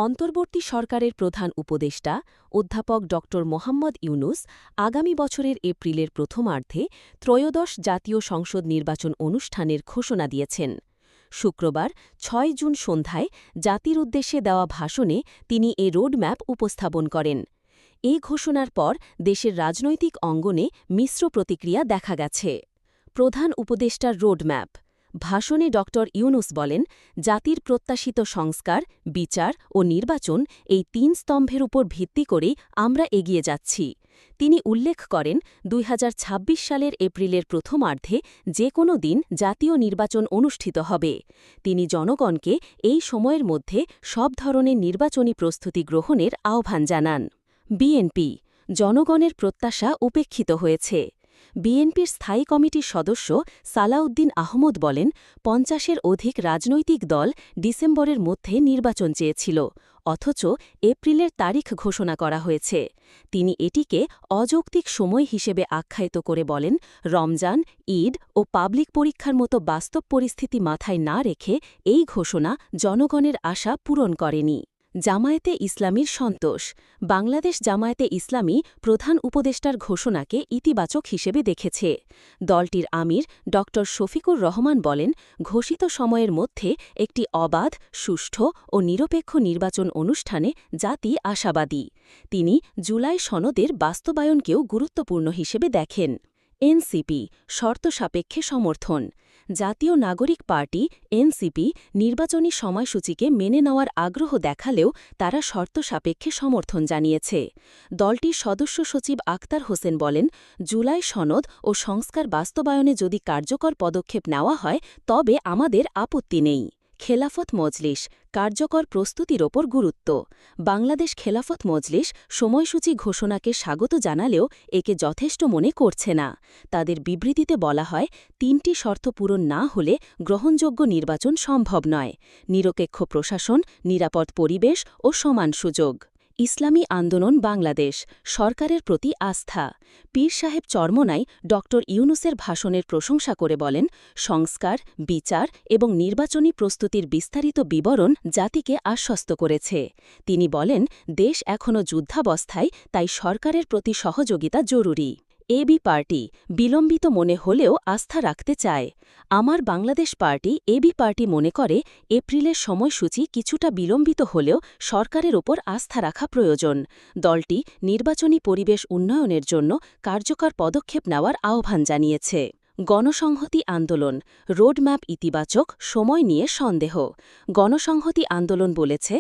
অন্তর্বর্তী সরকারের প্রধান উপদেষ্টা অধ্যাপক ড মোহাম্মদ ইউনুস আগামী বছরের এপ্রিলের প্রথমার্ধে ত্রয়োদশ জাতীয় সংসদ নির্বাচন অনুষ্ঠানের ঘোষণা দিয়েছেন। শুক্রবার ৬ জুন সন্ধ্যায় জাতির উদ্দেশ্যে দেওয়া ভাষণে তিনি এ রোডম্যাপ উপস্থাপন করেন। এই ঘোষণার পর দেশের রাজনৈতিক অঙ্গনে মিশ্র প্রতিক্রিয়া দেখা গেছে। প্রধান উপদেষ্টার রোডম্যাপ ভাষণে ড ইউনুস বলেন, জাতির প্রত্যাশিত সংস্কার, বিচার ও নির্বাচন এই ৩ স্তম্ভের উপর ভিত্তি করেই আমরা এগিয়ে যাচ্ছি। তিনি উল্লেখ করেন, ২০২৬ সালের এপ্রিলের প্রথমার্ধে যে কোনো দিন জাতীয় নির্বাচন অনুষ্ঠিত হবে। তিনি জনগণকে এই সময়ের মধ্যে সব ধরনের নির্বাচনী প্রস্তুতি গ্রহণের আহ্বান জানান। বিএনপি জনগণের প্রত্যাশা উপেক্ষিত হয়েছে। বিএনপির স্থায়ী কমিটির সদস্য সালাউদ্দিন আহমদ বলেন, ৫০-এর অধিক রাজনৈতিক দল ডিসেম্বরের মধ্যে নির্বাচন চেয়েছিল, অথচ এপ্রিলের তারিখ ঘোষণা করা হয়েছে। তিনি এটিকে অযৌক্তিক সময় হিসেবে আখ্যায়িত করে বলেন, রমজান, ঈদ ও পাবলিক পরীক্ষার মতো বাস্তব পরিস্থিতি মাথায় না রেখে এই ঘোষণা জনগণের আশা পূরণ করেনি। জামায়াতে ইসলামীর সন্তোষ বাংলাদেশ জামায়াতে ইসলামী প্রধান উপদেষ্টার ঘোষণাকে ইতিবাচক হিসেবে দেখেছে। দলটির আমির ড শফিকুর রহমান বলেন, ঘোষিত সময়ের মধ্যে একটি অবাধ, সুষ্ঠু ও নিরপেক্ষ নির্বাচন অনুষ্ঠানে জাতি আশাবাদী। তিনি জুলাই সনদের বাস্তবায়নকেও গুরুত্বপূর্ণ হিসেবে দেখেন। এনসিপি শর্ত সাপেক্ষে সমর্থন জাতীয় নাগরিক পার্টি এনসিপি নির্বাচনী সময়সূচিকে মেনে নেওয়ার আগ্রহ দেখালেও তারা শর্ত সাপেক্ষে সমর্থন জানিয়েছে। দলটির সদস্য সচিব আক্তার হোসেন বলেন, জুলাই সনদ ও সংস্কার বাস্তবায়নে যদি কার্যকর পদক্ষেপ নেওয়া হয় তবে আমাদের আপত্তি নেই। খেলাফত মজলিস কার্যকর প্রস্তুতির ওপর গুরুত্ব বাংলাদেশ খেলাফত মজলিস সময়সূচি ঘোষণাকে স্বাগত জানালেও একে যথেষ্ট মনে করছে না। তাদের বিবৃতিতে বলা হয়, ৩টি শর্ত পূরণ না হলে গ্রহণযোগ্য নির্বাচন সম্ভব নয়: নিরপেক্ষ প্রশাসন, নিরাপদ পরিবেশ ও সমান সুযোগ। ইসলামী আন্দোলন বাংলাদেশ সরকারের প্রতি আস্থা পীর সাহেব চরমোনাই ড ইউনুসের ভাষণের প্রশংসা করে বলেন, সংস্কার, বিচার এবং নির্বাচনী প্রস্তুতির বিস্তারিত বিবরণ জাতিকে আশ্বস্ত করেছে। তিনি বলেন, দেশ এখনও যুদ্ধাবস্থায়, তাই সরকারের প্রতি সহযোগিতা জরুরি। এবি পার্টি বিলম্বিত মনে হলেও আস্থা রাখতে চায়। আমার বাংলাদেশ পার্টি এবি পার্টি মনে করে, এপ্রিলের সময়সূচি কিছুটা বিলম্বিত হলেও সরকারের ওপর আস্থা রাখা প্রয়োজন। দলটি নির্বাচনী পরিবেশ উন্নয়নের জন্য কার্যকর পদক্ষেপ নেওয়ার আহ্বান জানিয়েছে। গণসংহতি আন্দোলন রোডম্যাপ ইতিবাচক, সময় নিয়ে সন্দেহ গণসংহতি আন্দোলন বলেছে,